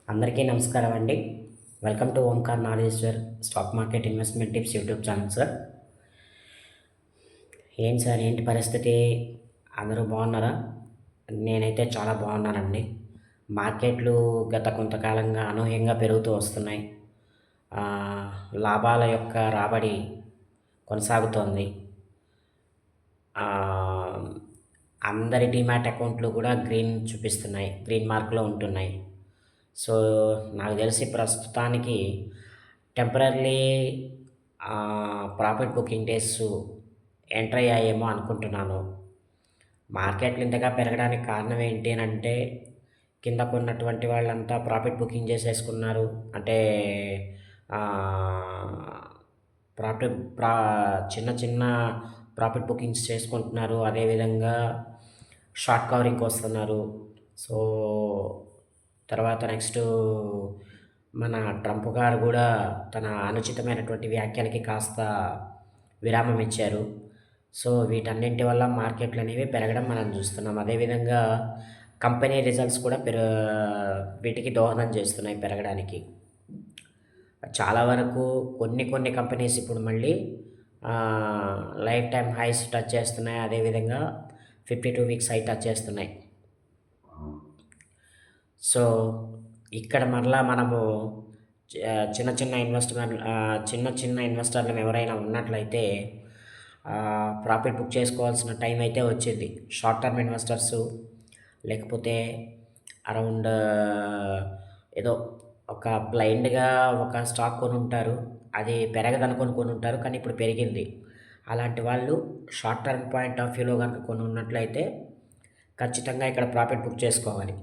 అందరికీ నమస్కారం అండి. Welcome to Omkar Nageshwar stock market investment tips YouTube channel sir. ఏంటి సార్, ఏంటి పరిస్థితి? అందరూ బాగున్నారా? నేనైతే చాలా బాగున్నానండి. మార్కెట్లు గత కొంతకాలంగా అనూహ్యంగా పెరుగుతూ వస్తున్నాయి. ఆహ్, లాభాల యొక్క రాబడి కొనసాగుతోంది. ఆహ్, అందరి డీమ్యాట్ అకౌంట్లు కూడా గ్రీన్ చూపిస్తున్నాయి. గ్రీన్ మార్క్‌లో ఉంటున్నాయి. సో, నాకు తెలిసి ప్రస్తుతానికి temporarily profit booking days enter అయ్యాయేమో అనుకుంటున్నాను. మార్కెట్లు ఇంతగా పెరగడానికి కారణం ఏంటి అనంటే, కిందకున్నటువంటి వాళ్ళంతా ప్రాఫిట్ బుకింగ్ చేసేసుకున్నారు. అంటే ఆహ్, ప్రాఫిట్ ప్రా చిన్న చిన్న ప్రాఫిట్ బుకింగ్స్ చేసుకుంటున్నారు. అదేవిధంగా షార్ట్ కవరింగ్‌కొస్తున్నారు. సో, తర్వాత నెక్స్టు మన ట్రంప్ గారు గూడా తన అనుచితమైనటువంటి వ్యాఖ్యలకి కాస్త విరామం ఇచ్చారు. సో, వీటన్నింటి వల్ల మార్కెట్లనేవి పెరగడం మనం జూస్తున్నాం. అదేవిధంగా కంపెనీ రిజల్ట్స్ కూడా వీటికి దోహదం చేస్తున్నాయి పెరగడానికి. చాలా వరకు కొన్ని కొన్ని కంపెనీస్ ఇప్పుడు మళ్ళీ లైఫ్ టైమ్ హైస్ టచ్ చేస్తున్నాయి. అదేవిధంగా 52 వీక్స్ హై టచ్ చేస్తున్నాయి. సో, ఇక్కడ మరలా మనము చిన్న చిన్న చిన్న చిన్న ఇన్వెస్టర్లు ఎవరైనా ఉన్నట్లయితే ప్రాఫిట్ బుక్ చేసుకోవాల్సిన టైం అయితే వచ్చింది. షార్ట్ టర్మ్ ఇన్వెస్టర్సు లేకపోతే అరౌండ్ ఏదో ఒక బ్లైండ్‌గా ఒక స్టాక్ కొనుంటారు. అది పెరగదనుకోని కొనుంటారు. కానీ ఇప్పుడు పెరిగింది. అలాంటి వాళ్ళు షార్ట్ టర్మ్ పాయింట్ ఆఫ్ వ్యూలో గనుక కొనున్నట్లయితే ఖచ్చితంగా ఇక్కడ ప్రాఫిట్ బుక్ చేసుకోవాలి.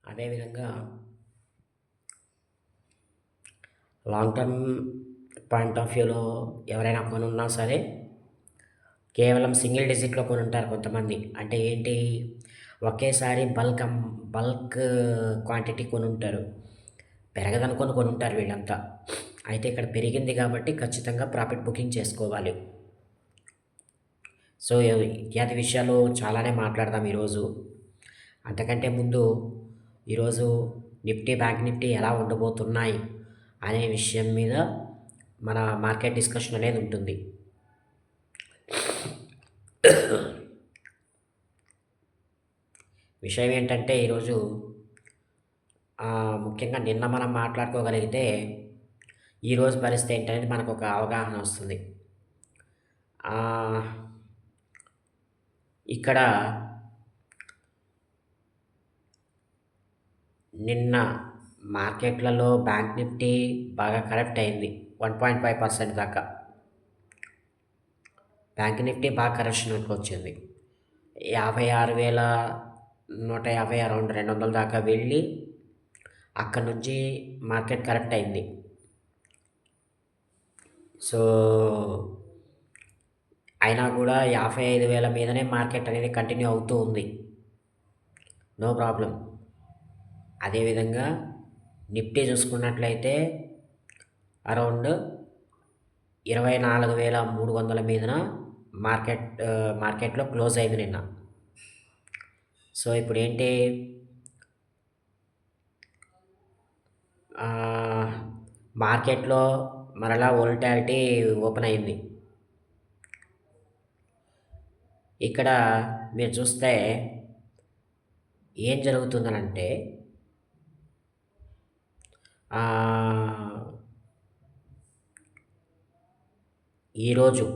అదేవిధంగా లాంగ్ టర్మ్ పాయింట్ ఆఫ్ వ్యూలో ఎవరైనా కొనున్నా సరే కేవలం సింగిల్ డిజిట్‌లో కొనుంటారు కొంతమంది. అంటే ఏంటి, ఒకేసారి బల్క్ క్వాంటిటీ కొనుంటారు. పెరగదనుకోని కొనుంటారు వీళ్ళంతా. అయితే ఇక్కడ పెరిగింది కాబట్టి ఖచ్చితంగా ప్రాఫిట్ బుకింగ్ చేసుకోవాలి. సో, ఇత్యాది విషయాలు చాలానే మాట్లాడదాం ఈరోజు. అంతకంటే ముందు ఈరోజు నిఫ్టీ, బ్యాంక్ నిఫ్టీ ఎలా ఉండబోతున్నాయి అనే విషయం మీద మన మార్కెట్ డిస్కషన్ అనేది ఉంటుంది. విషయం ఏంటంటే ఈరోజు ముఖ్యంగా నిన్న మనం మాట్లాడుకోగలిగితే ఈరోజు పరిస్థితి ఏంటనేది మనకొక అవగాహన వస్తుంది. ఇక్కడ నిన్న మార్కెట్లలో బ్యాంక్ నిఫ్టీ బాగా కరెక్ట్ అయింది. 1.5% దాకా. బ్యాంక్ నిఫ్టీ బాగా కరెక్షన్‌లోకి వచ్చింది. 56,150 అరౌండ్ 200 దాకా వెళ్ళి అక్కడి నుంచి మార్కెట్ కరెక్ట్ అయింది. సో, అయినా కూడా 55,000 మీదనే మార్కెట్ అనేది కంటిన్యూ అవుతూ ఉంది. No problem. అదేవిధంగా నిఫ్టీ చూసుకున్నట్లయితే అరౌండ్ 24,300 మీదన మార్కెట్‌లో క్లోజ్ అయింది నిన్న. సో, ఇప్పుడేంటి, మార్కెట్‌లో మరలా వోలటాలిటీ ఓపెన్ అయింది. ఇక్కడ మీరు చూస్తే ఏం జరుగుతుందనంటే ఈరోజు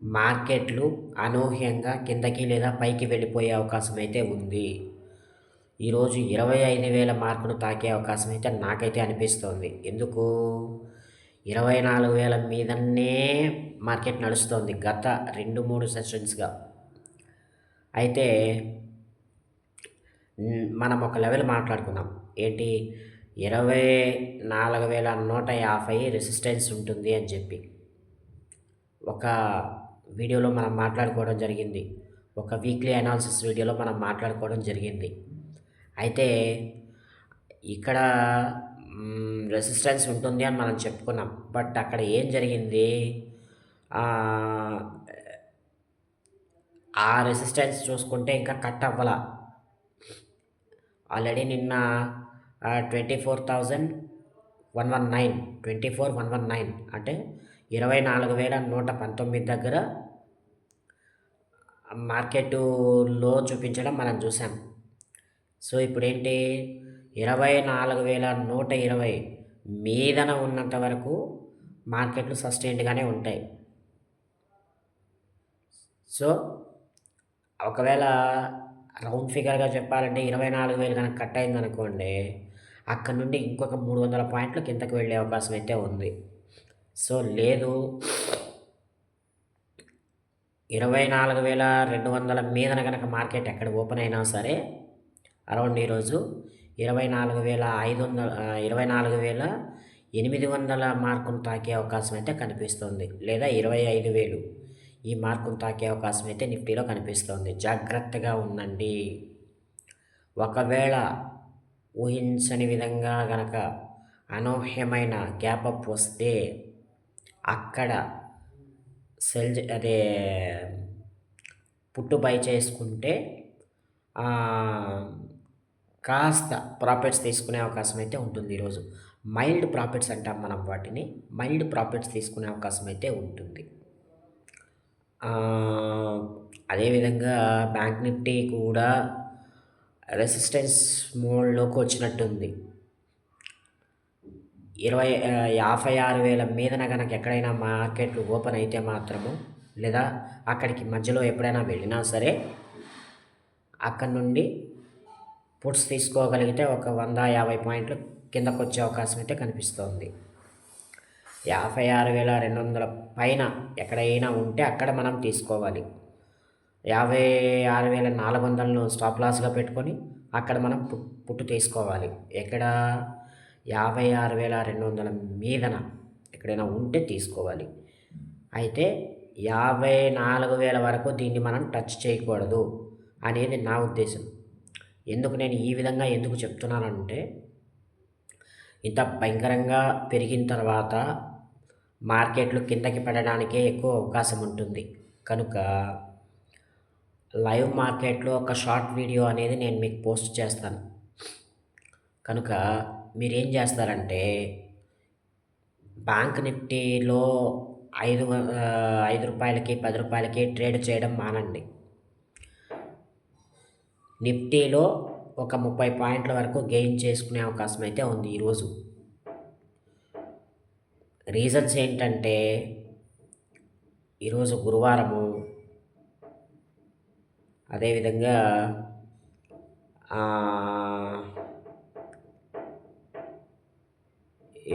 మార్కెట్లు అనూహ్యంగా కిందకి లేదా పైకి వెళ్ళిపోయే అవకాశం అయితే ఉంది. ఈరోజు 25,000 మార్కును తాకే అవకాశం అయితే నాకైతే అనిపిస్తోంది. ఎందుకు? 24,000 మీదనే మార్కెట్ నడుస్తోంది గత 2, 3 సెషన్స్‌గా. అయితే మనం ఒక లెవెల్ మాట్లాడుకున్నాం. ఏంటి? 24,150 రెసిస్టెన్స్ ఉంటుంది అని చెప్పి. ఒక వీడియోలో మనం మాట్లాడుకోవడం జరిగింది. ఒక వీక్లీ అనాలిసిస్ వీడియోలో మనం మాట్లాడుకోవడం జరిగింది. అయితే ఇక్కడ రెసిస్టెన్స్ ఉంటుంది అని మనం చెప్పుకున్నాం. బట్ అక్కడ ఏం జరిగింది? ఆహ్, ఆ రెసిస్టెన్స్ చూసుకుంటే ఇంకా కట్ అవ్వల. ఆల్రెడీ నిన్న 24,119 24,119 అంటే 24,119 దగ్గర మార్కెటు లో చూపించడం మనం చూసాం. సో, ఇప్పుడేంటి 24,120 మీదన ఉన్నంత వరకు మార్కెట్లు సస్టైన్డ్‌గానే ఉంటాయి. సో, ఒకవేళ రౌండ్ ఫిగర్‌గా చెప్పాలంటే 24,000 గనక కట్ అయిందనుకోండి, అక్కడి నుండి ఇంకొక 300 పాయింట్లు కిందకి వెళ్ళే అవకాశం అయితే ఉంది. సో, లేదు 24,200 మీదన గనక మార్కెట్ ఎక్కడ ఓపెన్ అయినా సరే, అరౌండ్ ఈరోజు 24,800 మార్కును తాకే అవకాశం అయితే కనిపిస్తుంది. లేదా 25,000 ఈ మార్కును తాకే అవకాశం అయితే నిఫ్టీలో కనిపిస్తోంది. జాగ్రత్తగా ఉండండి. ఒకవేళ ఊహించని విధంగా గనక అనూహ్యమైన గ్యాప్ అప్ వస్తే అక్కడ అదే పుట్టు బై చేసుకుంటే కాస్త ప్రాఫిట్స్ తీసుకునే అవకాశం అయితే ఉంటుంది ఈరోజు. మైల్డ్ ప్రాఫిట్స్ అంటాం మనం వాటిని. మైల్డ్ ప్రాఫిట్స్ తీసుకునే అవకాశం అయితే ఉంటుంది. అదేవిధంగా బ్యాంక్ నిఫ్టీ కూడా రెసిస్టెన్స్ మోడ్‌లోకి వచ్చినట్టుంది. 56,000 మీదన గనక ఎక్కడైనా మార్కెట్లు ఓపెన్ అయితే మాత్రము, లేదా అక్కడికి మధ్యలో ఎప్పుడైనా వెళ్ళినా సరే, అక్కడి నుండి పుట్స్ తీసుకోగలిగితే ఒక 150 పాయింట్లు కిందకొచ్చే అవకాశం అయితే కనిపిస్తోంది. 56,200 పైన ఎక్కడైనా ఉంటే అక్కడ మనం తీసుకోవాలి. 56,400ను స్టాప్ లాస్‌గా పెట్టుకొని అక్కడ మనం పుట్టు తీసుకోవాలి. ఎక్కడ 56,200 మీదన ఎక్కడైనా ఉంటే తీసుకోవాలి. అయితే 54,000 వరకు దీన్ని మనం టచ్ చేయకూడదు అనేది నా ఉద్దేశం. నేను ఈ విధంగా ఎందుకు చెప్తున్నానంటే, ఇంత భయంకరంగా పెరిగిన తర్వాత మార్కెట్లు కిందకి పడడానికే ఎక్కువ అవకాశం ఉంటుంది. కనుక లైవ్ మార్కెట్‌లో ఒక షార్ట్ వీడియో అనేది నేను మీకు పోస్ట్ చేస్తాను. కనుక మీరేం చేస్తారంటే, బ్యాంక్ నిఫ్టీలో రూ. 5కి, రూ. 10కి ట్రేడ్ చేయడం మానండి. నిఫ్టీలో ఒక 30 పాయింట్ల వరకు గెయిన్ చేసుకునే అవకాశం అయితే ఉంది ఈరోజు. రీజన్స్ ఏంటంటే, ఈరోజు గురువారము. అదేవిధంగా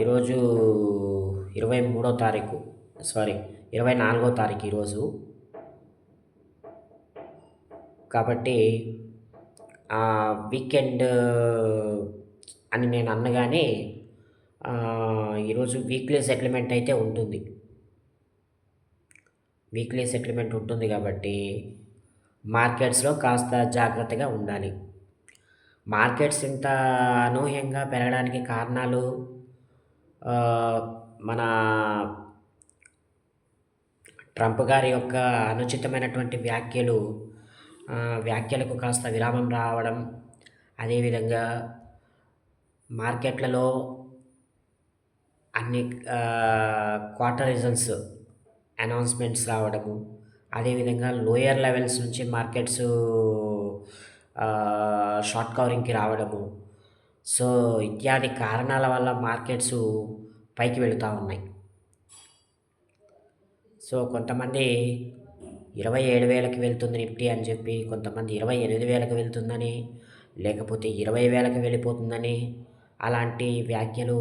ఈరోజు 24వ తారీఖు ఈరోజు. కాబట్టి వీకెండ్ అని నేను అనగానే ఈరోజు వీక్లీ సెటిల్మెంట్ అయితే ఉంటుంది. వీక్లీ సెటిల్మెంట్ ఉంటుంది కాబట్టి మార్కెట్స్‌లో కాస్త జాగ్రత్తగా ఉండాలి. మార్కెట్స్ ఇంత అనూహ్యంగా పెరగడానికి కారణాలు మన ట్రంప్ గారి యొక్క అనుచితమైనటువంటి వ్యాఖ్యలకు కాస్త విరామం రావడం, అదేవిధంగా మార్కెట్లలో అన్ని క్వార్టర్ రిజల్ట్స్ అనౌన్స్‌మెంట్స్ రావడము, అదేవిధంగా లోయర్ లెవెల్స్ నుంచి మార్కెట్స్ షార్ట్ కవరింగ్‌కి రావడము. సో, ఇత్యాది కారణాల వల్ల మార్కెట్స్ పైకి వెళుతూ ఉన్నాయి. సో, కొంతమంది 27,000కి వెళ్తుంది నిఫ్టీ అని చెప్పి, కొంతమంది 28,000కి వెళ్తుందని, లేకపోతే 20,000కి వెళ్ళిపోతుందని, అలాంటి వ్యాఖ్యలు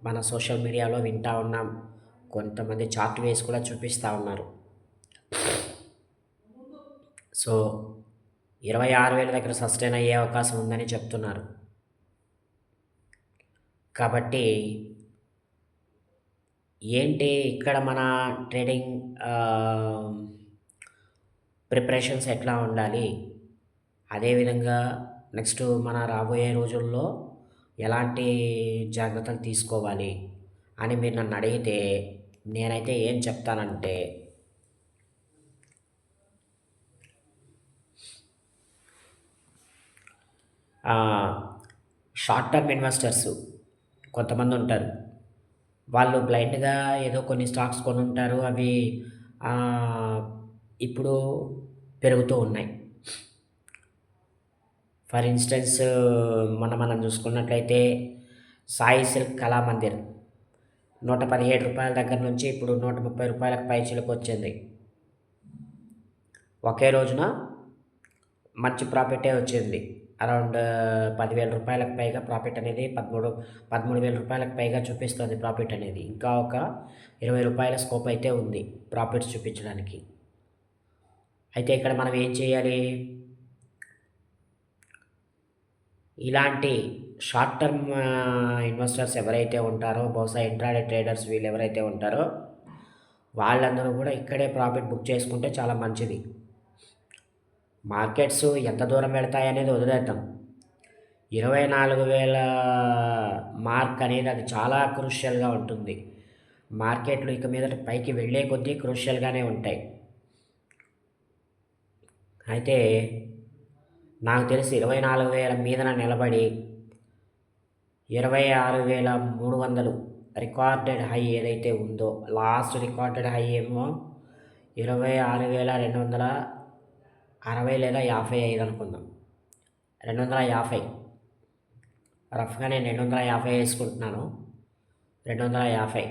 మన సోషల్ మీడియాలో వింటూ ఉన్నాం. కొంతమంది చార్ట్ వేసి కూడా చూపిస్తూ ఉన్నారు. సో, 26,000 దగ్గర సస్టైన్ అయ్యే అవకాశం ఉందని చెప్తున్నారు. కాబట్టి ఏంటి ఇక్కడ మన ట్రేడింగ్ ప్రిపరేషన్స్ ఎట్లా ఉండాలి? అదేవిధంగా నెక్స్ట్ మన రాబోయే రోజుల్లో ఎలాంటి జాగ్రత్తలు తీసుకోవాలి అని మీరు నన్ను అడిగితే నేనైతే ఏం చెప్తానంటే షార్ట్ టర్మ్ ఇన్వెస్టర్స్ కొంతమంది ఉంటారు. వాళ్ళు బ్లైండ్‌గా ఏదో కొన్ని స్టాక్స్ కొనుంటారు. అవి ఆహ్, ఇప్పుడు పెరుగుతూ ఉన్నాయి. ఫర్ ఇన్‌స్టెన్స్ మొన్న మనం చూసుకున్నట్లయితే సాయి సిల్క్ కళామందిర్ రూ. 117 దగ్గర నుంచి ఇప్పుడు రూ. 130 పైచిలుకొచ్చింది. ఒకే రోజున మంచి ప్రాఫిటే వచ్చింది. అరౌండ్ రూ. 10,000 పైగా ప్రాఫిట్ అనేది 13,000 పైగా చూపిస్తుంది ప్రాఫిట్ అనేది. ఇంకా ఒక రూ. 20 స్కోప్ అయితే ఉంది ప్రాఫిట్స్ చూపించడానికి. అయితే ఇక్కడ మనం ఏం చేయాలి? ఇలాంటి షార్ట్ టర్మ్ ఇన్వెస్టర్స్ ఎవరైతే ఉంటారో బహుశా ఇంట్రాడే ట్రేడర్స్ వీళ్ళు ఎవరైతే ఉంటారో వాళ్ళందరూ కూడా ఇక్కడే ప్రాఫిట్ బుక్ చేసుకుంటే చాలా మంచిది. మార్కెట్స్ ఎంత దూరం వెళ్తాయనేది వదిలేద్దాం. 24,000 మార్క్ అనేది అది చాలా క్రూషియల్‌గా ఉంటుంది. మార్కెట్లు ఇక మీదట పైకి వెళ్ళే కొద్దీ క్రూషియల్‌గానే ఉంటాయి. అయితే నాకు తెలిసి 24,000 మీదన నిలబడి 26,300 రికార్డెడ్ హై ఏదైతే ఉందో లాస్ట్ రికార్డెడ్ హై ఏమో 26,260 లేదా 55 అనుకుందాం. 250 రఫ్‌గా నేను 250 వేసుకుంటున్నాను. 250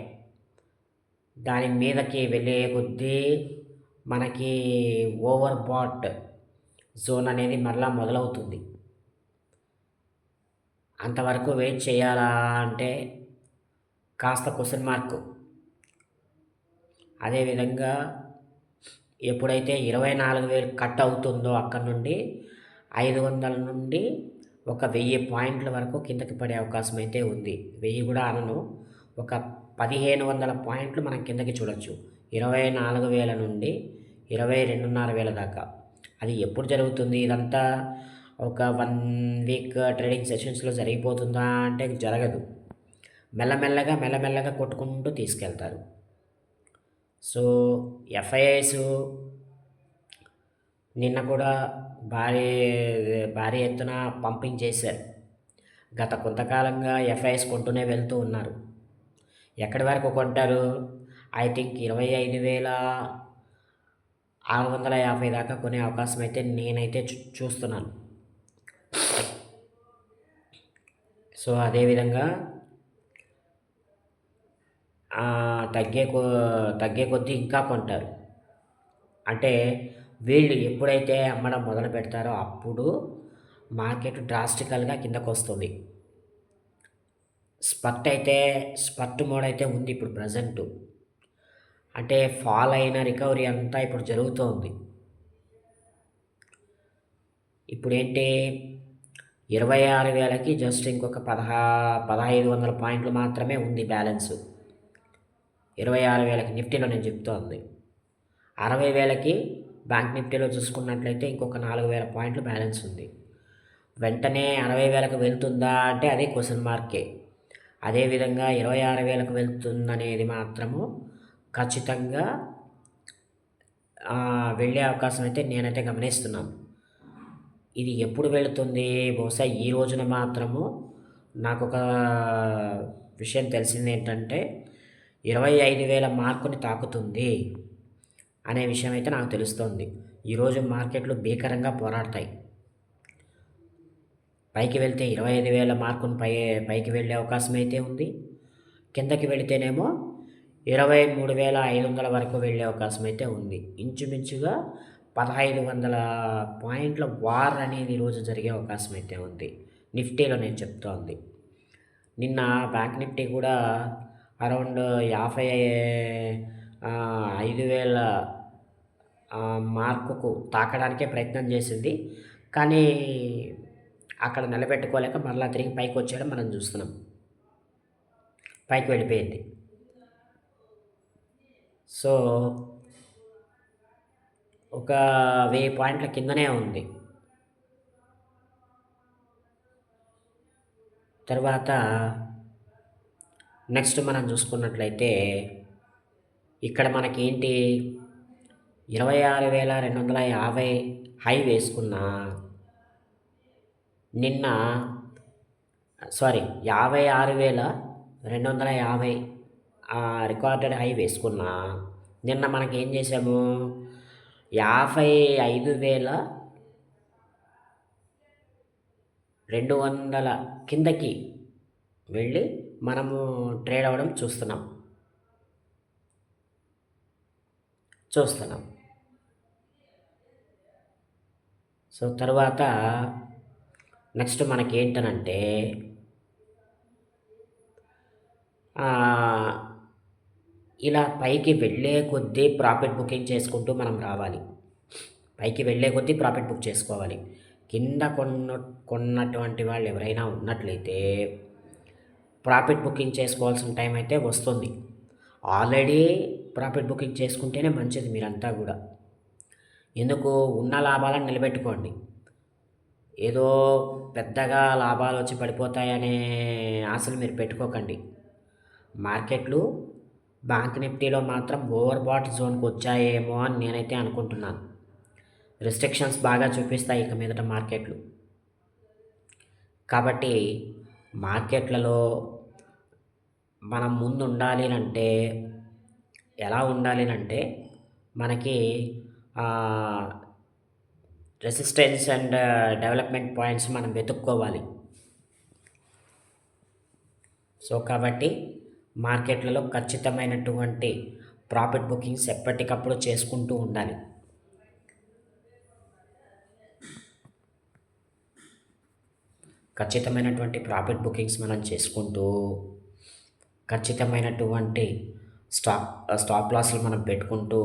దాని మీదకి వెళ్ళే కొద్దీ మనకి ఓవర్ బాట్ జోన్ అనేది మరలా మొదలవుతుంది. అంతవరకు వెయిట్ చేయాలా అంటే కాస్త క్వెషన్ మార్క్. అదేవిధంగా ఎప్పుడైతే 24,000 కట్ అవుతుందో అక్కడి నుండి 500 నుండి ఒక 1000 పాయింట్ల వరకు కిందకి పడే అవకాశం అయితే ఉంది. 1000 కూడా అనను. ఒక 1,500 పాయింట్లు మనం కిందకి చూడొచ్చు. 24,000 నుండి 22,500 దాకా. అది ఎప్పుడు జరుగుతుంది? ఇదంతా ఒక 1 వీక్ ట్రేడింగ్ సెషన్స్‌లో జరిగిపోతుందా అంటే జరగదు. మెల్లమెల్లగా కొట్టుకుంటూ తీసుకెళ్తారు. సో, ఎఫ్ఐఐస్ నిన్న కూడా భారీ భారీ ఎత్తున పంపింగ్ చేశారు. గత కొంతకాలంగా ఎఫ్ఐఐస్ కొంటూనే వెళ్తూ ఉన్నారు. ఎక్కడి వరకు కొంటారు? ఐ థింక్ 25,650 దాకా కొనే అవకాశం అయితే నేనైతే చూస్తున్నాను. సో, అదేవిధంగా తగ్గే కొద్దీ ఇంకా కొంటారు. అంటే వీళ్ళు ఎప్పుడైతే అమ్మడం మొదలు పెడతారో అప్పుడు మార్కెట్ డ్రాస్టికల్‌గా కిందకొస్తుంది. స్పర్ట్ మోడ్ అయితే ఉంది ఇప్పుడు ప్రెజెంటు. అంటే ఫాల్ అయిన రికవరీ అంతా ఇప్పుడు జరుగుతోంది. ఇప్పుడేంటి 26,000కి జస్ట్ ఇంకొక 1,500 పాయింట్లు మాత్రమే ఉంది బ్యాలెన్సు. 26,000కి నిఫ్టీలో నేను చెప్తోంది. 60,000కి బ్యాంక్ నిఫ్టీలో చూసుకున్నట్లయితే ఇంకొక 4,000 పాయింట్లు బ్యాలెన్స్ ఉంది. వెంటనే 60,000కి వెళ్తుందా అంటే అది క్వెషన్ మార్కే. అదేవిధంగా 26,000కి వెళ్తుందనేది మాత్రము ఖచ్చితంగా వెళ్ళే అవకాశం అయితే నేనైతే గమనిస్తున్నాను. ఇది ఎప్పుడు వెళుతుంది? బహుశా ఈ రోజున మాత్రము నాకొక విషయం తెలిసిందేంటంటే 25,000 మార్కుని తాకుతుంది అనే విషయం అయితే నాకు తెలుస్తోంది. ఈరోజు మార్కెట్లు భీకరంగా పోరాడతాయి. పైకి వెళ్తే 25,000 మార్కుని పైకి వెళ్ళే అవకాశం అయితే ఉంది. కిందకి వెళితేనేమో 23,500 వరకు వెళ్ళే అవకాశం అయితే ఉంది. ఇంచుమించుగా 1,500 పాయింట్ల వార్ అనేది ఈరోజు జరిగే అవకాశం అయితే ఉంది. నిఫ్టీలో నేను చెప్తోంది. నిన్న బ్యాంక్ నిఫ్టీ కూడా అరౌండ్ 5,000 మార్కుకు తాకడానికే ప్రయత్నం చేసింది. కానీ అక్కడ నిలబెట్టుకోలేక మరలా తిరిగి పైకొచ్చేయడం మనం చూస్తున్నాం. పైకి వెళ్ళిపోయింది. సో, ఒక 1000 పాయింట్ల కిందనే ఉంది. తర్వాత నెక్స్ట్ మనం చూసుకున్నట్లయితే ఇక్కడ మనకేంటి 26,250 హై వేసుకున్నా నిన్న సారీ 56,250 రికార్డెడ్ హై వేసుకున్నా నిన్న మనకేం చేసాము 55,200 కిందకి వెళ్ళి మనము ట్రేడ్ అవ్వడం చూస్తున్నాం. సో తర్వాత నెక్స్ట్ మనకేంటనంటే ఇలా పైకి వెళ్ళే కొద్దీ ప్రాఫిట్ బుకింగ్ చేసుకుంటూ మనం రావాలి. పైకి వెళ్ళే కొద్దీ ప్రాఫిట్ బుక్ చేసుకోవాలి. కింద కొన్నటువంటి వాళ్ళు ఎవరైనా ఉన్నట్లయితే ప్రాఫిట్ బుకింగ్ చేసుకోవాల్సిన టైం అయితే వస్తుంది. ఆల్రెడీ ప్రాఫిట్ బుకింగ్ చేసుకుంటేనే మంచిది మీరంతా కూడా. ఎందుకు ఉన్న లాభాలను నిలబెట్టుకోండి. ఏదో పెద్దగా లాభాలు వచ్చి పడిపోతాయనే ఆశలు మీరు పెట్టుకోకండి. మార్కెట్లు బ్యాంక్ నిఫ్టీలో మాత్రం ఓవర్ బాట్ జోన్కి వచ్చాయేమో అని నేనైతే అనుకుంటున్నాను. రిస్ట్రిక్షన్స్ బాగా చూపిస్తాయి ఇక మీదట మార్కెట్లు. కాబట్టి మార్కెట్లలో మనం ముందు ఉండాలి అంటే ఎలా ఉండాలి అంటే మనకి రెసిస్టెన్స్ అండ్ డెవలప్మెంట్ పాయింట్స్ మనం వెతుక్కోవాలి. సో కాబట్టి మార్కెట్లలో ఖచ్చితమైనటువంటి ప్రాఫిట్ బుకింగ్స్ ఎప్పటికప్పుడు చేసుకుంటూ ఉండాలి. ఖచ్చితమైనటువంటి ప్రాఫిట్ బుకింగ్స్ మనం చేసుకుంటూ ఖచ్చితమైనటువంటి స్టాప్ లాస్లు మనం పెట్టుకుంటూ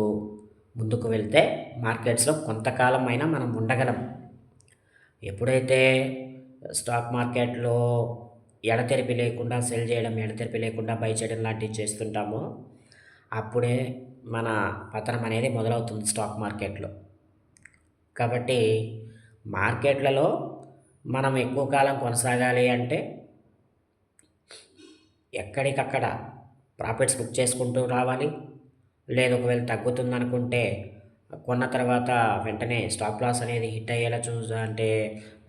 ముందుకు వెళ్తే మార్కెట్స్లో కొంతకాలం అయినా మనం ఉండగలం. ఎప్పుడైతే స్టాక్ మార్కెట్లో ఎడతెరిపి లేకుండా సెల్ చేయడం, ఎడతెరిపి లేకుండా బై చేయడం లాంటివి చేస్తుంటామో అప్పుడే మన పతనం అనేది మొదలవుతుంది స్టాక్ మార్కెట్లో. కాబట్టి మార్కెట్లలో మనం ఎక్కువ కాలం కొనసాగాలి అంటే ఎక్కడికక్కడ ప్రాఫిట్స్ బుక్ చేసుకుంటూ రావాలి. లేదు ఒకవేళ తగ్గుతుందనుకుంటే కొన్న తర్వాత వెంటనే స్టాప్ లాస్ అనేది హిట్ అయ్యేలా అంటే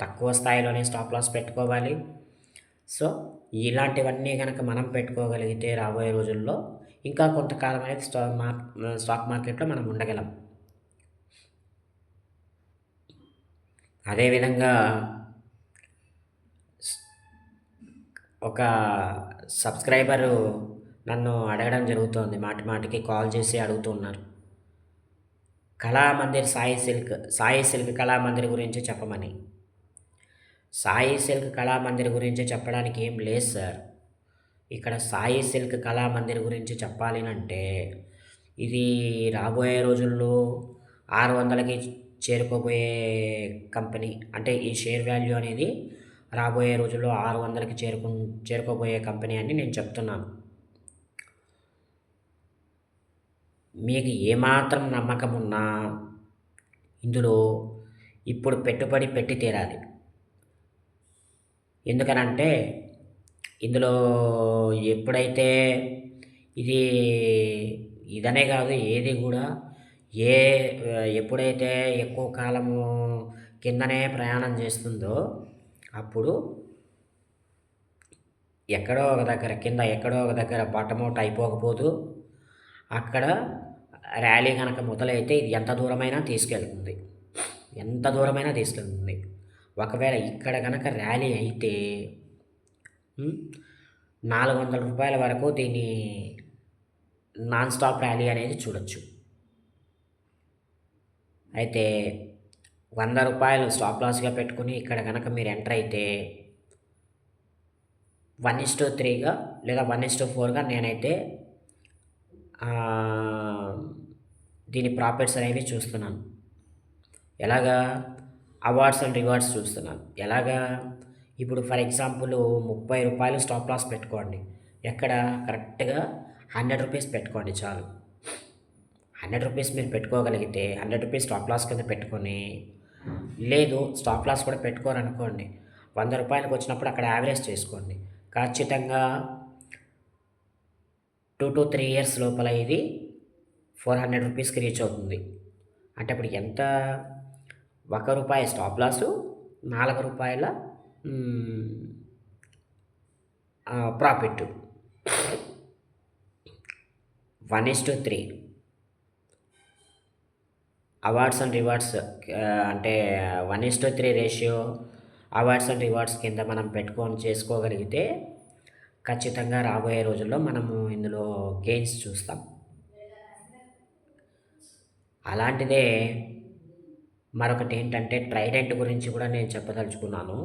తక్కువ స్థాయిలోనే స్టాప్ లాస్ పెట్టుకోవాలి. సో ఇలాంటివన్నీ కనుక మనం పెట్టుకోగలిగితే రాబోయే రోజుల్లో ఇంకా కొంతకాలం అనేది స్టాక్ మార్కెట్లో మనం ఉండగలం. అదేవిధంగా ఒక సబ్స్క్రైబరు నన్ను అడగడం జరుగుతోంది, మాటికి కాల్ చేసి అడుగుతున్నారు, కళామందిర్ సాయి సిల్క్ కళామందిర్ గురించి చెప్పమని. సాయి సిల్క్ కళామందిర్ గురించి చెప్పడానికి ఏం లేదు సార్. ఇక్కడ సాయి సిల్క్ కళామందిర్ గురించి చెప్పాలి అంటే ఇది రాబోయే రోజుల్లో 600కి చేరుకోబోయే కంపెనీ. అంటే ఈ షేర్ వాల్యూ అనేది రాబోయే రోజుల్లో 600కి చేరుకోబోయే కంపెనీ అని నేను చెప్తున్నాను. మీకు ఏమాత్రం నమ్మకం ఉన్నా ఇందులో ఇప్పుడు పెట్టుబడి పెట్టి తీరాలి. ఎందుకనంటే ఇందులో ఎప్పుడైతే ఇదనే కాదు ఏది కూడా ఎప్పుడైతే ఎక్కువ కాలము కిందనే ప్రయాణం చేస్తుందో అప్పుడు ఎక్కడో ఒక దగ్గర బాటమ్ అవుట్ అయిపోకపోదు. అక్కడ ర్యాలీ కనుక మొదలైతే ఇది ఎంత దూరమైనా తీసుకెళ్తుంది. ఒకవేళ ఇక్కడ కనుక ర్యాలీ అయితే 400 రూపాయల వరకు దీన్ని నాన్ స్టాప్ ర్యాలీ అనేది చూడొచ్చు. అయితే 100 రూపాయలు స్టాప్ లాస్గా పెట్టుకుని ఇక్కడ కనుక మీరు ఎంటర్ అయితే 1:3గా లేదా 1:4గా నేనైతే దీని ప్రాఫిట్స్ అనేవి చూస్తున్నాను. ఎలాగా? అవార్డ్స్ అండ్ రివార్డ్స్ చూస్తున్నాను. ఎలాగా? ఇప్పుడు ఫర్ ఎగ్జాంపుల్ 30 రూపాయలు స్టాప్ లాస్ పెట్టుకోండి. ఎక్కడ? కరెక్ట్గా 100 రూపీస్ పెట్టుకోండి చాలు. 100 రూపీస్ మీరు పెట్టుకోగలిగితే 100 రూపీస్ స్టాప్ లాస్ కింద పెట్టుకొని, లేదు స్టాప్ లాస్ కూడా పెట్టుకోరనుకోండి, రూ. 100 వచ్చినప్పుడు అక్కడ యావరేజ్ చేసుకోండి. ఖచ్చితంగా 2-3 ఇయర్స్ లోపల ఇది రూ. 400కి రీచ్ అవుతుంది. అంటే అప్పుడు ఎంత? రూ. 1 స్టాప్ లాసు, రూ. 4 ప్రాఫిట్. 1:3 అవార్డ్స్ అండ్ రివార్డ్స్, అంటే 1:3 రేషియో అవార్డ్స్ అండ్ రివార్డ్స్ కింద మనం పెట్టుకొని చేసుకోగలిగితే ఖచ్చితంగా రాబోయే రోజుల్లో మనము ఇందులో గెయిన్స్ చూస్తాం. అలాంటిదే మరొకటి ఏంటంటే ట్రైడెంట్ గురించి కూడా నేను చెప్పదలుచుకున్నాను.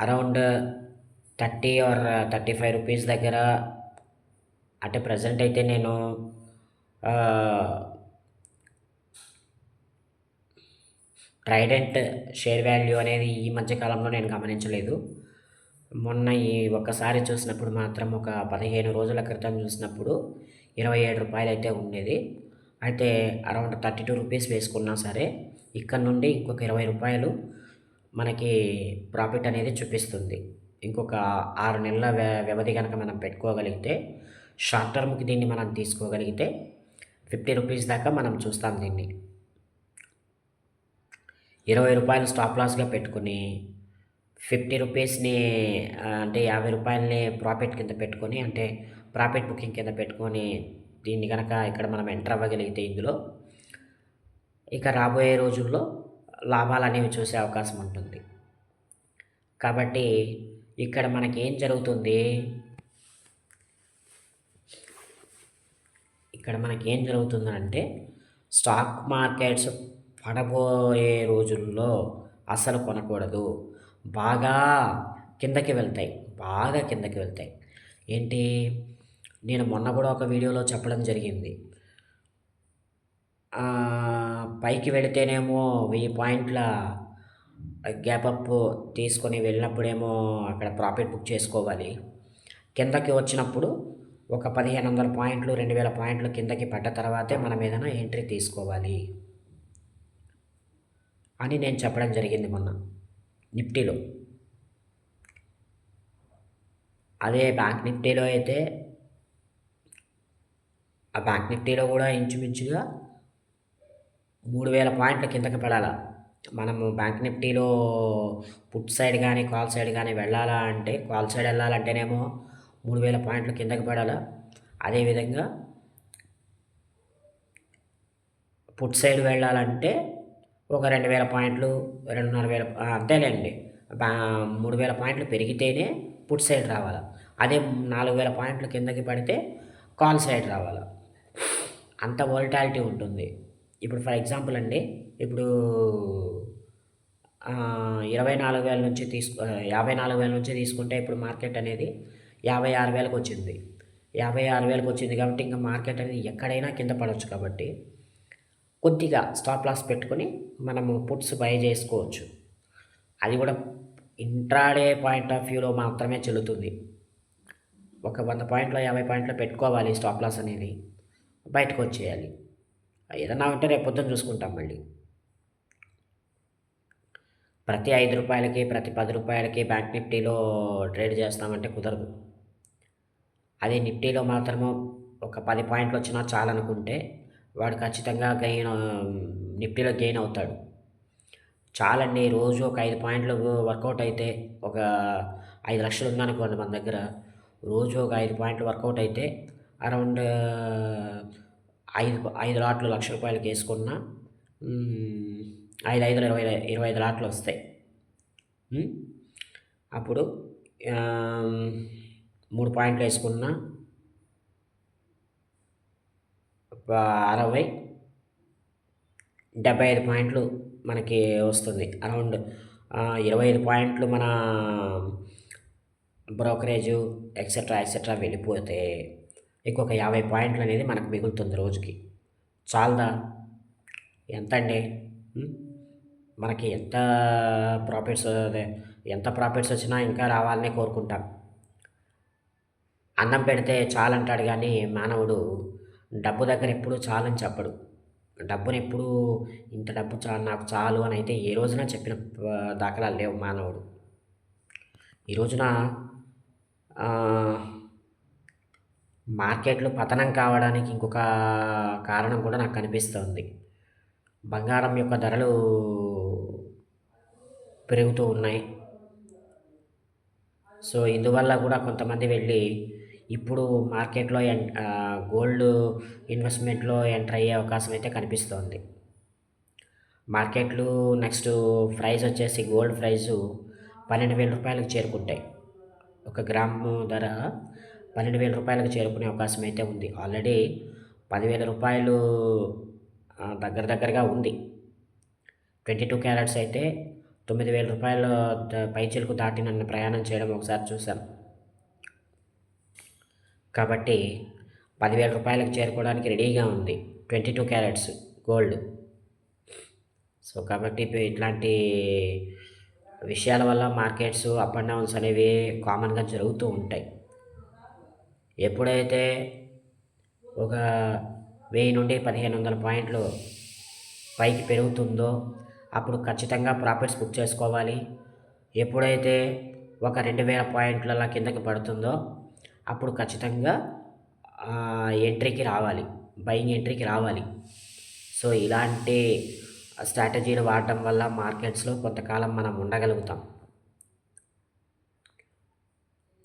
అరౌండ్ 30 ఆర్ 35 రూపీస్ దగ్గర, అంటే ప్రజెంట్ అయితే నేను ట్రైడెంట్ షేర్ వాల్యూ అనేది ఈ మధ్య కాలంలో నేను గమనించలేదు. మొన్న ఈ ఒక్కసారి చూసినప్పుడు మాత్రం ఒక 15 రోజుల క్రితం చూసినప్పుడు రూ. 27 అయితే ఉండేది. అయితే అరౌండ్ 32 రూపీస్ వేసుకున్నా సరే ఇక్కడ నుండి ఇంకొక రూ. 20 మనకి ప్రాఫిట్ అనేది చూపిస్తుంది. ఇంకొక 6 నెలల వ్యవధి కనుక మనం పెట్టుకోగలిగితే, షార్ట్ టర్మ్‌కి దీన్ని మనం తీసుకోగలిగితే 50 రూపీస్ దాకా మనం చూస్తాం దీన్ని. రూ. 20 స్టాప్ లాస్‌గా పెట్టుకొని 50 రూపీస్‌ని అంటే రూ. 50 ప్రాఫిట్ కింద పెట్టుకొని, అంటే ప్రాఫిట్ బుకింగ్ కింద పెట్టుకొని దీన్ని గనక ఇక్కడ మనం ఎంటర్ అవ్వగలిగితే ఇందులో, ఇక రాబోయే రోజుల్లో లాభాలనేవి చూసే అవకాశం ఉంటుంది. కాబట్టి ఇక్కడ మనకేం జరుగుతుంది? ఇక్కడ మనకేం జరుగుతుందంటే స్టాక్ మార్కెట్స్ పడబోయే రోజుల్లో అస్సలు కొనకూడదు. బాగా కిందకి వెళ్తాయి. బాగా కిందకి వెళ్తాయి. ఏంటి? నేను మొన్న కూడా ఒక వీడియోలో చెప్పడం జరిగింది. పైకి వెళితేనేమో 1000 పాయింట్ల గ్యాప్ అప్ తీసుకొని వెళ్ళినప్పుడేమో అక్కడ ప్రాఫిట్ బుక్ చేసుకోవాలి. కిందకి వచ్చినప్పుడు ఒక 1500 పాయింట్లు, 2000 పాయింట్లు కిందకి పడ్డ తర్వాతే మనం ఏదైనా ఎంట్రీ తీసుకోవాలి అని నేను చెప్పడం జరిగింది మొన్న నిఫ్టీలో. అదే బ్యాంక్ నిఫ్టీలో అయితే, ఆ బ్యాంక్ నిఫ్టీలో కూడా ఇంచుమించుగా 3000 పాయింట్ల కిందకి పడాలా. మనము బ్యాంక్ నిఫ్టీలో పుట్ సైడ్ కానీ కాల్ సైడ్ కానీ వెళ్ళాలా అంటే, కాల్ సైడ్ వెళ్ళాలంటేనేమో 3000 పాయింట్ల కిందకి పడాలా. అదేవిధంగా పుట్ సైడ్ వెళ్ళాలంటే ఒక 2000 పాయింట్లు, 2500 అంతేలేండి. 3000 పాయింట్లు పెరిగితేనే పుట్ సైడ్ రావాలి. అదే 4000 పాయింట్ల కిందకి పడితే కాల్ సైడ్ రావాలి. అంత వోల్టాలిటీ ఉంటుంది. ఇప్పుడు ఫర్ ఎగ్జాంపుల్ అండి, ఇప్పుడు 24,000 నుంచి 54,000 నుంచి తీసుకుంటే ఇప్పుడు మార్కెట్ అనేది 56,000కి వచ్చింది. 56,000కి వచ్చింది కాబట్టి ఇంకా మార్కెట్ అనేది ఎక్కడైనా కింద పడవచ్చు. కాబట్టి కొద్దిగా స్టాప్ లాస్ పెట్టుకొని మనము పుట్స్ బై చేసుకోవచ్చు. అది కూడా ఇంట్రాడే పాయింట్ ఆఫ్ వ్యూలో మాత్రమే చెల్లుతుంది. ఒక 100 పాయింట్లో 50 పాయింట్లో పెట్టుకోవాలి స్టాప్ లాస్ అనేది, బయటకు వచ్చేయాలి. ఏదన్నా ఉంటే రేపు పొద్దున్న చూసుకుంటాం మళ్ళీ. ప్రతి రూ. 5కి, ప్రతి రూ. 10కి బ్యాంక్ నిఫ్టీలో ట్రేడ్ చేస్తామంటే కుదరదు. అదే నిఫ్టీలో మాత్రము ఒక 10 పాయింట్లు వచ్చినా చాలనుకుంటే వాడు ఖచ్చితంగా నిఫ్టీలో గెయిన్ అవుతాడు. చాలండి, రోజు ఒక 5 పాయింట్లు వర్కౌట్ అయితే, ఒక 5 లక్షలు ఉందనుకోండి మన దగ్గర, రోజు ఒక 5 పాయింట్లు వర్కౌట్ అయితే అరౌండ్ 5 లాట్లు రూ. 1,00,000 వేసుకున్న 5 5 25 లాట్లు వస్తాయి. అప్పుడు 3 పాయింట్లు వేసుకున్న 60, 75 పాయింట్లు మనకి వస్తుంది. అరౌండ్ 25 పాయింట్లు మన బ్రోకరేజు ఎక్సెట్రా వెళ్ళిపోతే ఇంకొక 50 పాయింట్లు అనేది మనకు మిగులుతుంది రోజుకి. చాలదా? ఎంత అండి? మనకి ఎంత ప్రాఫిట్స్ వచ్చినా ఇంకా రావాలనే కోరుకుంటాం. అన్నం పెడితే చాలంటాడు కానీ మానవుడు డబ్బు దగ్గర ఎప్పుడూ చాలని చెప్పడు. డబ్బునెప్పుడూ ఇంత డబ్బు నాకు చాలు అని అయితే ఏ రోజున చెప్పిన దాఖలాలు లేవు మానవుడు. ఈ రోజున ఆహ్, మార్కెట్లు పతనం కావడానికి ఇంకొక కారణం కూడా నాకు కనిపిస్తోంది. బంగారం యొక్క ధరలు పెరుగుతూ ఉన్నాయి. సో, ఇందువల్ల గూడా కొంతమంది వెళ్ళి ఇప్పుడు మార్కెట్‌లో గోల్డ్ ఇన్వెస్ట్‌మెంట్‌లో ఎంటర్ అయ్యే అవకాశం అయితే కనిపిస్తోంది. మార్కెట్లు నెక్స్టు ప్రైజొచ్చేసి గోల్డ్ ప్రైజు రూ. 12,000కి చేరుకుంటాయి. ఒక గ్రాము ధర రూ. 12,000కి చేరుకునే అవకాశం అయితే ఉంది. ఆల్రెడీ రూ. 10,000 దగ్గర దగ్గరగా ఉంది. 22 క్యారెట్స్ అయితే రూ. 9,000 పైచిలుకు దాటి నన్ను ప్రయాణం చేయడం ఒకసారి చూశాను. కాబట్టి రూ. 10,000కి చేరుకోవడానికి రెడీగా ఉంది 22 క్యారెట్స్ గోల్డ్. సో, కాబట్టి ఇట్లాంటి విషయాల వల్ల మార్కెట్స్ అప్ అండ్ డౌన్స్ అనేవి కామన్‌గా జరుగుతూ ఉంటాయి. ఎప్పుడైతే ఒక 1000 నుండి 1,500 పాయింట్లు పైకి పెరుగుతుందో అప్పుడు ఖచ్చితంగా ప్రాఫిట్స్ బుక్ చేసుకోవాలి. ఎప్పుడైతే ఒక 2,000 పాయింట్లు అలా కిందకి పడుతుందో అప్పుడు ఖచ్చితంగా ఎంట్రీకి రావాలి. బయింగ్ ఎంట్రీకి రావాలి. సో, ఇలాంటి స్ట్రాటజీలు వాడటం వల్ల మార్కెట్స్‌లో కొంతకాలం మనం ఉండగలుగుతాం.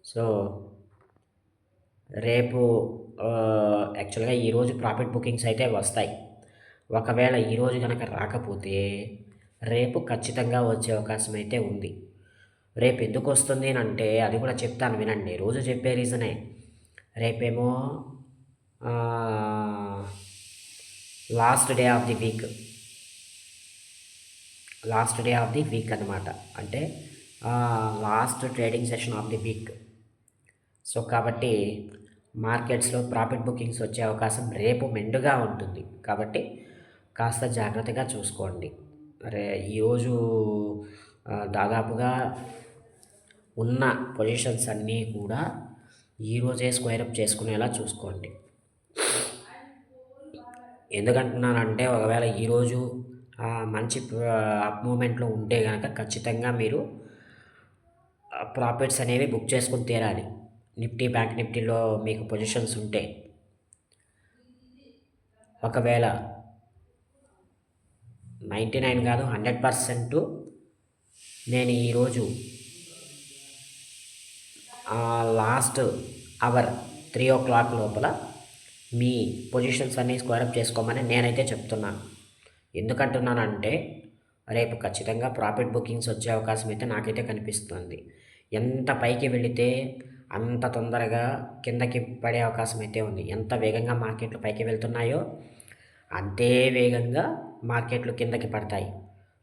సో, రేపు యాక్చువల్‌గా ఈరోజు ప్రాఫిట్ బుకింగ్స్ అయితే వస్తాయి. ఒకవేళ ఈరోజు గనక రాకపోతే రేపు ఖచ్చితంగా వచ్చే అవకాశం అయితే ఉంది. రేపు ఎందుకొస్తుంది అనంటే అది కూడా చెప్తాను వినండి. రోజు చెప్పే రీజనే. రేపేమో last day of the week. Last day of the week అనమాట. అంటే last trading session of the week. So, కాబట్టి మార్కెట్స్‌లో ప్రాఫిట్ బుకింగ్స్ వచ్చే అవకాశం రేపు మెండుగా ఉంటుంది. కాబట్టి కాస్త జాగ్రత్తగా చూసుకోండి. ఈరోజు దాదాపుగా ఉన్న పొజిషన్స్ అన్నీ కూడా ఈరోజే స్క్వేర్ అప్ చేసుకునేలా చూసుకోండి. ఎందుకంటున్నానంటే ఒకవేళ ఈరోజు మంచి అప్ మూవ్‌మెంట్‌లో ఉంటే గనక ఖచ్చితంగా మీరు ప్రాఫిట్స్ అనేవి బుక్ చేసుకొని తీరాలి. నిఫ్టీ, బ్యాంక్ నిఫ్టీలో మీకు పొజిషన్స్ ఉంటే. ఒకవేళ 99 కాదు 100% నేను ఈరోజు లాస్ట్ అవర్ 3:00 లోపల మీ పొజిషన్స్ అన్నీ స్క్వేర్ అప్ చేసుకోమని నేనైతే చెప్తున్నాను. ఎందుకంటున్నానంటే రేపు ఖచ్చితంగా ప్రాఫిట్ బుకింగ్స్ వచ్చే అవకాశం అయితే నాకైతే కనిపిస్తుంది. ఎంత పైకి వెళితే అంత తొందరగా కిందకి పడే అవకాశం అయితే ఉంది. ఎంత వేగంగా మార్కెట్లు పైకి వెళ్తున్నాయో అంతే వేగంగా మార్కెట్లు కిందకి పడతాయి.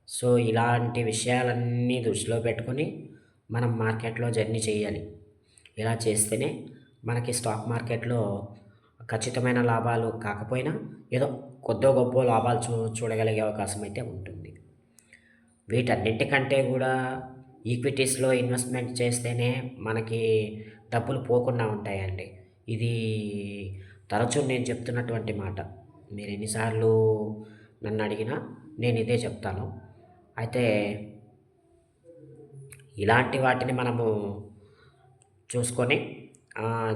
సో, ఇలాంటి విషయాలన్నీ దృష్టిలో పెట్టుకొని మనం మార్కెట్‌లో జర్నీ చేయాలి. ఇలా చేస్తేనే మనకి స్టాక్ మార్కెట్‌లో ఖచ్చితమైన లాభాలు కాకపోయినా ఏదో కొద్దో గొప్పో లాభాలు చూడగలిగే అవకాశం అయితే ఉంటుంది. వీటన్నిటికంటే కూడా ఈక్విటీస్‌లో ఇన్వెస్ట్‌మెంట్ చేస్తేనే మనకి డబ్బులు పోకుండా ఉంటాయండి. ఇది తరచూ నేను చెప్తున్నటువంటి మాట. మీరు ఎన్నిసార్లు నన్నడిగినా నేను ఇదే చెప్తాను. అయితే ఇలాంటి వాటిని మనము చూసుకొని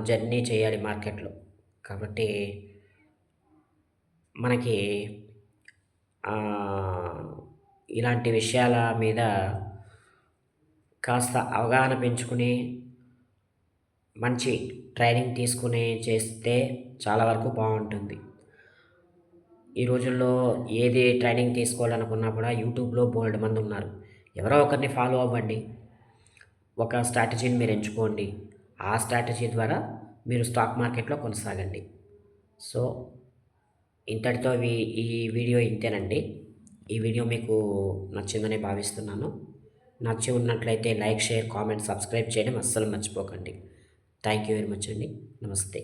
జర్నీ చేయాలి మార్కెట్‌లో. కాబట్టి మనకి ఇలాంటి విషయాల మీద కాస్త అవగాహన పెంచుకుని మంచి ట్రైనింగ్ తీసుకుని చేస్తే చాలా వరకు బాగుంటుంది. ఈ రోజుల్లో ఏది ట్రైనింగ్ తీసుకోవాలనుకున్నా కూడా యూట్యూబ్‌లో బోలెడు మంది ఉన్నారు. ఎవరో ఒకరిని ఫాలో అవ్వండి. ఒక స్ట్రాటజీని మీరు ఎంచుకోండి. ఆ స్ట్రాటజీ ద్వారా మీరు స్టాక్ మార్కెట్‌లో కొనసాగండి. సో, ఇంతటితో ఈ వీడియో ఇంతేనండి. ఈ వీడియో మీకు నచ్చిందని భావిస్తున్నాను. నచ్చి ఉన్నట్లయితే లైక్, షేర్, కామెంట్, సబ్స్క్రైబ్ చేయడం అస్సలు మర్చిపోకండి. థ్యాంక్ యూ వెరీ మచ్ అండి. నమస్తే.